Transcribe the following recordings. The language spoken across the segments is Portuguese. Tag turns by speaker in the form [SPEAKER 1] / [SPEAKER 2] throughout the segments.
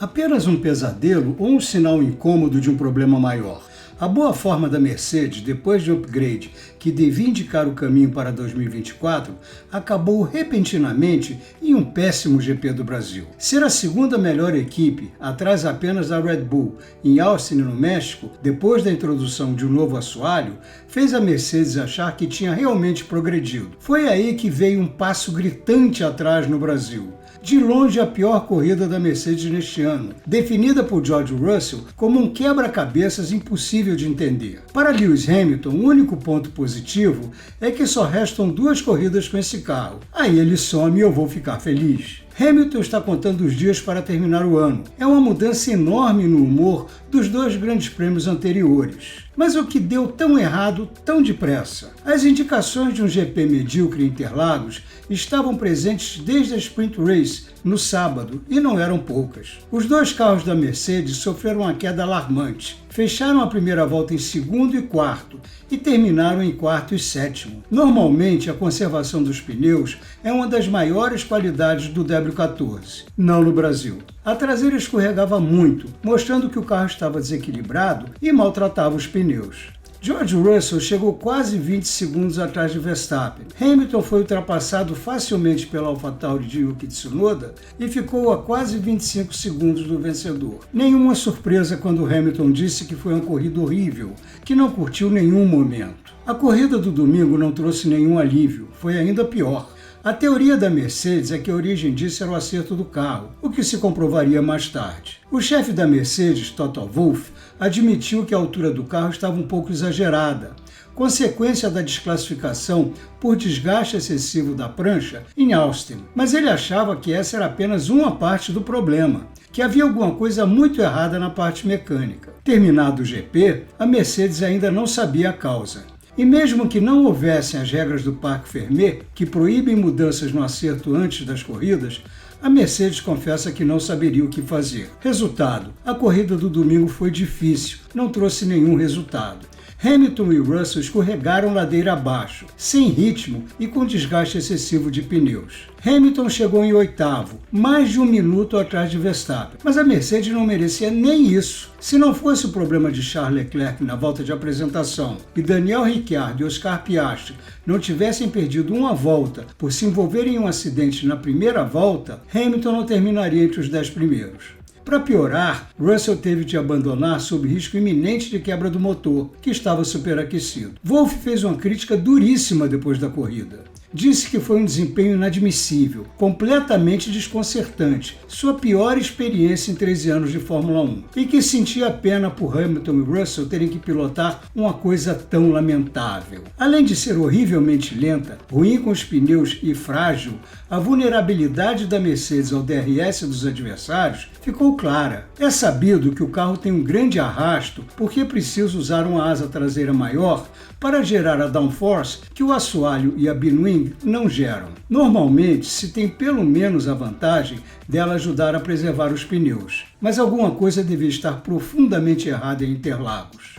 [SPEAKER 1] Apenas um pesadelo ou um sinal incômodo de um problema maior? A boa forma da Mercedes, depois de um upgrade que devia indicar o caminho para 2024, acabou repentinamente em um péssimo GP do Brasil. Ser a segunda melhor equipe, atrás apenas da Red Bull, em Austin, no México, depois da introdução de um novo assoalho, fez a Mercedes achar que tinha realmente progredido. Foi aí que veio um passo gritante atrás no Brasil. De longe a pior corrida da Mercedes neste ano, definida por George Russell como um quebra-cabeças impossível de entender. Para Lewis Hamilton, o único ponto positivo é que só restam 2 corridas com esse carro. Aí ele some e eu vou ficar feliz. Hamilton está contando os dias para terminar o ano. É uma mudança enorme no humor dos 2 grandes prêmios anteriores. Mas o que deu tão errado tão depressa? As indicações de um GP medíocre em Interlagos estavam presentes desde a Sprint Race, no sábado, e não eram poucas. Os 2 carros da Mercedes sofreram uma queda alarmante. Fecharam a primeira volta em segundo e quarto e terminaram em quarto e sétimo. Normalmente, a conservação dos pneus é uma das maiores qualidades do W14. Não no Brasil. A traseira escorregava muito, mostrando que o carro estava desequilibrado e maltratava os pneus. George Russell chegou quase 20 segundos atrás de Verstappen. Hamilton foi ultrapassado facilmente pela AlphaTauri de Yuki Tsunoda e ficou a quase 25 segundos do vencedor. Nenhuma surpresa quando Hamilton disse que foi uma corrida horrível, que não curtiu nenhum momento. A corrida do domingo não trouxe nenhum alívio, foi ainda pior. A teoria da Mercedes é que a origem disso era o acerto do carro, o que se comprovaria mais tarde. O chefe da Mercedes, Toto Wolff, admitiu que a altura do carro estava um pouco exagerada, consequência da desclassificação por desgaste excessivo da prancha em Austin. Mas ele achava que essa era apenas uma parte do problema, que havia alguma coisa muito errada na parte mecânica. Terminado o GP, a Mercedes ainda não sabia a causa. E mesmo que não houvessem as regras do Parc Fermé, que proíbem mudanças no acerto antes das corridas, a Mercedes confessa que não saberia o que fazer. Resultado: a corrida do domingo foi difícil, não trouxe nenhum resultado. Hamilton e Russell escorregaram ladeira abaixo, sem ritmo e com desgaste excessivo de pneus. Hamilton chegou em 8º, mais de 1 minuto atrás de Verstappen, mas a Mercedes não merecia nem isso. Se não fosse o problema de Charles Leclerc na volta de apresentação e Daniel Ricciardo e Oscar Piastri não tivessem perdido uma volta por se envolverem em um acidente na primeira volta, Hamilton não terminaria entre os 10 primeiros. Para piorar, Russell teve de abandonar sob risco iminente de quebra do motor, que estava superaquecido. Wolff fez uma crítica duríssima depois da corrida. Disse que foi um desempenho inadmissível, completamente desconcertante, sua pior experiência em 13 anos de Fórmula 1, e que sentia pena por Hamilton e Russell terem que pilotar uma coisa tão lamentável. Além de ser horrivelmente lenta, ruim com os pneus e frágil, a vulnerabilidade da Mercedes ao DRS dos adversários ficou clara. É sabido que o carro tem um grande arrasto porque precisa usar uma asa traseira maior para gerar a downforce que o assoalho e a binwing não geram. Normalmente se tem pelo menos a vantagem dela ajudar a preservar os pneus, mas alguma coisa devia estar profundamente errada em Interlagos.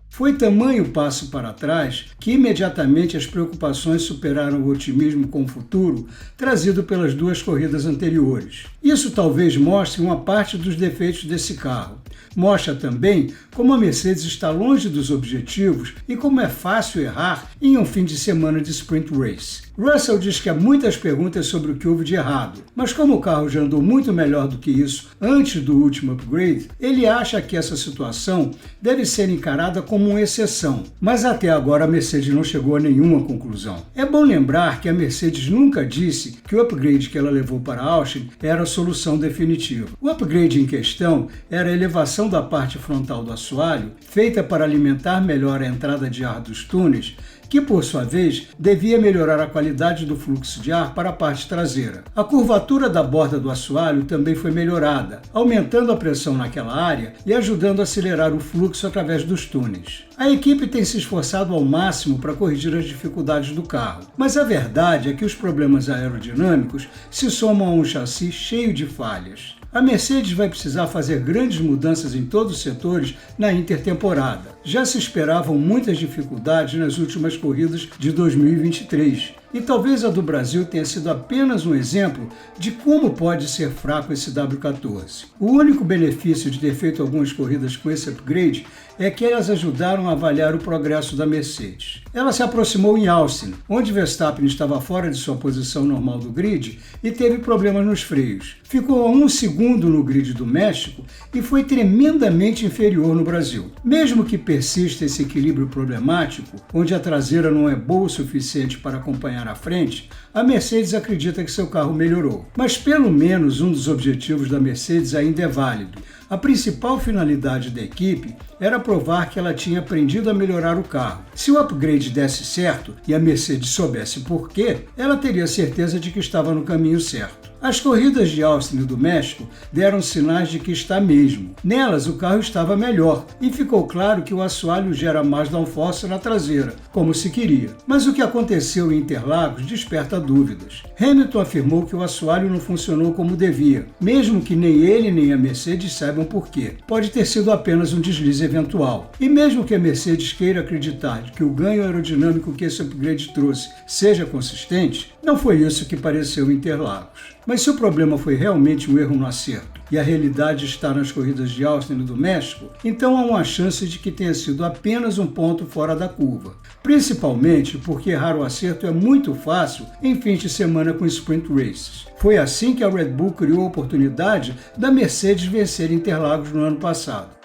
[SPEAKER 1] Foi tamanho passo para trás que imediatamente as preocupações superaram o otimismo com o futuro trazido pelas 2 corridas anteriores. Isso talvez mostre uma parte dos defeitos desse carro. Mostra também como a Mercedes está longe dos objetivos e como é fácil errar em um fim de semana de Sprint Race. Russell diz que há muitas perguntas sobre o que houve de errado, mas como o carro já andou muito melhor do que isso antes do último upgrade, ele acha que essa situação deve ser encarada como uma exceção. Mas até agora a Mercedes não chegou a nenhuma conclusão. É bom lembrar que a Mercedes nunca disse que o upgrade que ela levou para Austin era a solução definitiva. O upgrade em questão era a elevação da parte frontal do assoalho, feita para alimentar melhor a entrada de ar dos túneis, que por sua vez devia melhorar a qualidade do fluxo de ar para a parte traseira. A curvatura da borda do assoalho também foi melhorada, aumentando a pressão naquela área e ajudando a acelerar o fluxo através dos túneis. A equipe tem se esforçado ao máximo para corrigir as dificuldades do carro, mas a verdade é que os problemas aerodinâmicos se somam a um chassi cheio de falhas. A Mercedes vai precisar fazer grandes mudanças em todos os setores na intertemporada. Já se esperavam muitas dificuldades nas últimas corridas de 2023, E talvez a do Brasil tenha sido apenas um exemplo de como pode ser fraco esse W14. O único benefício de ter feito algumas corridas com esse upgrade é que elas ajudaram a avaliar o progresso da Mercedes. Ela se aproximou em Austin, onde Verstappen estava fora de sua posição normal do grid e teve problemas nos freios. Ficou a 1 segundo no grid do México e foi tremendamente inferior no Brasil. Mesmo que persista esse equilíbrio problemático, onde a traseira não é boa o suficiente para acompanhar a frente, a Mercedes acredita que seu carro melhorou. Mas pelo menos um dos objetivos da Mercedes ainda é válido. A principal finalidade da equipe era provar que ela tinha aprendido a melhorar o carro. Se o upgrade desse certo e a Mercedes soubesse por quê, ela teria certeza de que estava no caminho certo. As corridas de Austin e do México deram sinais de que está mesmo. Nelas, o carro estava melhor e ficou claro que o assoalho gera mais downforce na traseira, como se queria. Mas o que aconteceu em Interlagos desperta dúvidas. Hamilton afirmou que o assoalho não funcionou como devia, mesmo que nem ele nem a Mercedes saibam por quê. Pode ter sido apenas um deslize eventual. E mesmo que a Mercedes queira acreditar que o ganho aerodinâmico que esse upgrade trouxe seja consistente, não foi isso que pareceu em Interlagos. Mas se o problema foi realmente um erro no acerto e a realidade está nas corridas de Austin e do México, então há uma chance de que tenha sido apenas um ponto fora da curva. Principalmente porque errar o acerto é muito fácil em fins de semana com sprint races. Foi assim que a Red Bull criou a oportunidade da Mercedes vencer Interlagos no ano passado.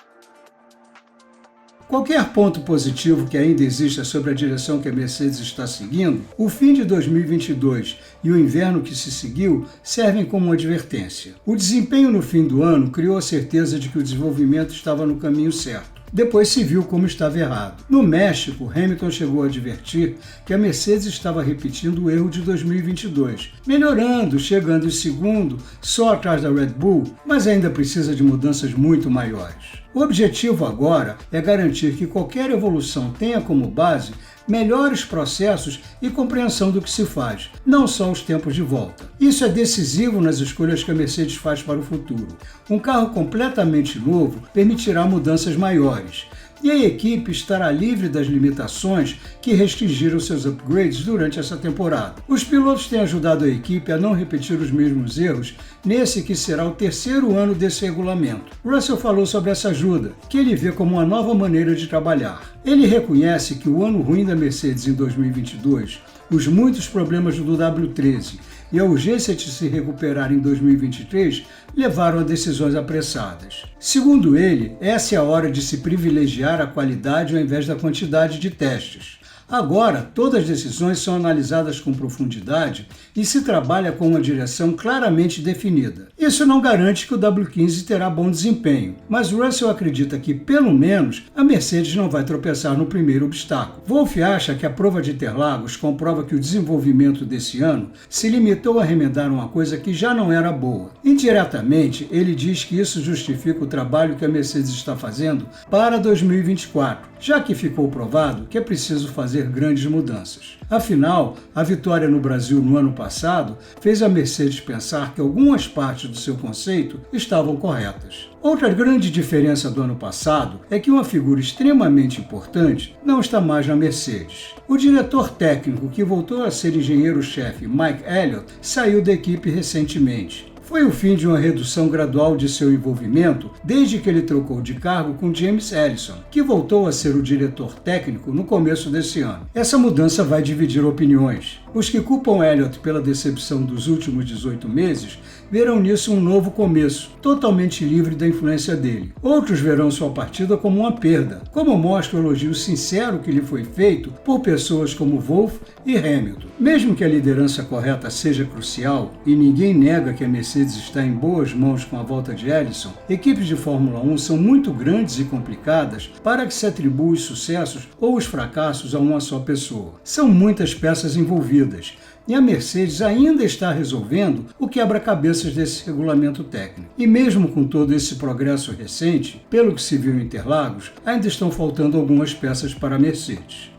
[SPEAKER 1] Qualquer ponto positivo que ainda exista sobre a direção que a Mercedes está seguindo, o fim de 2022 e o inverno que se seguiu servem como uma advertência. O desempenho no fim do ano criou a certeza de que o desenvolvimento estava no caminho certo. Depois se viu como estava errado. No México, Hamilton chegou a advertir que a Mercedes estava repetindo o erro de 2022, melhorando, chegando em segundo, só atrás da Red Bull, mas ainda precisa de mudanças muito maiores. O objetivo agora é garantir que qualquer evolução tenha como base melhores processos e compreensão do que se faz, não só os tempos de volta. Isso é decisivo nas escolhas que a Mercedes faz para o futuro. Um carro completamente novo permitirá mudanças maiores, e a equipe estará livre das limitações que restringiram seus upgrades durante essa temporada. Os pilotos têm ajudado a equipe a não repetir os mesmos erros nesse que será o terceiro ano desse regulamento. Russell falou sobre essa ajuda, que ele vê como uma nova maneira de trabalhar. Ele reconhece que o ano ruim da Mercedes em 2022, os muitos problemas do W13 e a urgência de se recuperar em 2023 levaram a decisões apressadas. Segundo ele, essa é a hora de se privilegiar a qualidade ao invés da quantidade de testes. Agora, todas as decisões são analisadas com profundidade e se trabalha com uma direção claramente definida. Isso não garante que o W15 terá bom desempenho, mas Russell acredita que, pelo menos, a Mercedes não vai tropeçar no primeiro obstáculo. Wolff acha que a prova de Interlagos comprova que o desenvolvimento desse ano se limitou a remendar uma coisa que já não era boa. Indiretamente, ele diz que isso justifica o trabalho que a Mercedes está fazendo para 2024, já que ficou provado que é preciso fazer grandes mudanças. Afinal, a vitória no Brasil no ano passado fez a Mercedes pensar que algumas partes do seu conceito estavam corretas. Outra grande diferença do ano passado é que uma figura extremamente importante não está mais na Mercedes. O diretor técnico que voltou a ser engenheiro-chefe, Mike Elliott, saiu da equipe recentemente. Foi o fim de uma redução gradual de seu envolvimento desde que ele trocou de cargo com James Allison, que voltou a ser o diretor técnico no começo desse ano. Essa mudança vai dividir opiniões. Os que culpam Elliott pela decepção dos últimos 18 meses verão nisso um novo começo, totalmente livre da influência dele. Outros verão sua partida como uma perda, como mostra o elogio sincero que lhe foi feito por pessoas como Wolff e Hamilton. Mesmo que a liderança correta seja crucial, e ninguém nega que a Mercedes está em boas mãos com a volta de Allison, equipes de Fórmula 1 são muito grandes e complicadas para que se atribua os sucessos ou os fracassos a uma só pessoa. São muitas peças envolvidas, e a Mercedes ainda está resolvendo o quebra-cabeças desse regulamento técnico. E mesmo com todo esse progresso recente, pelo que se viu em Interlagos, ainda estão faltando algumas peças para a Mercedes.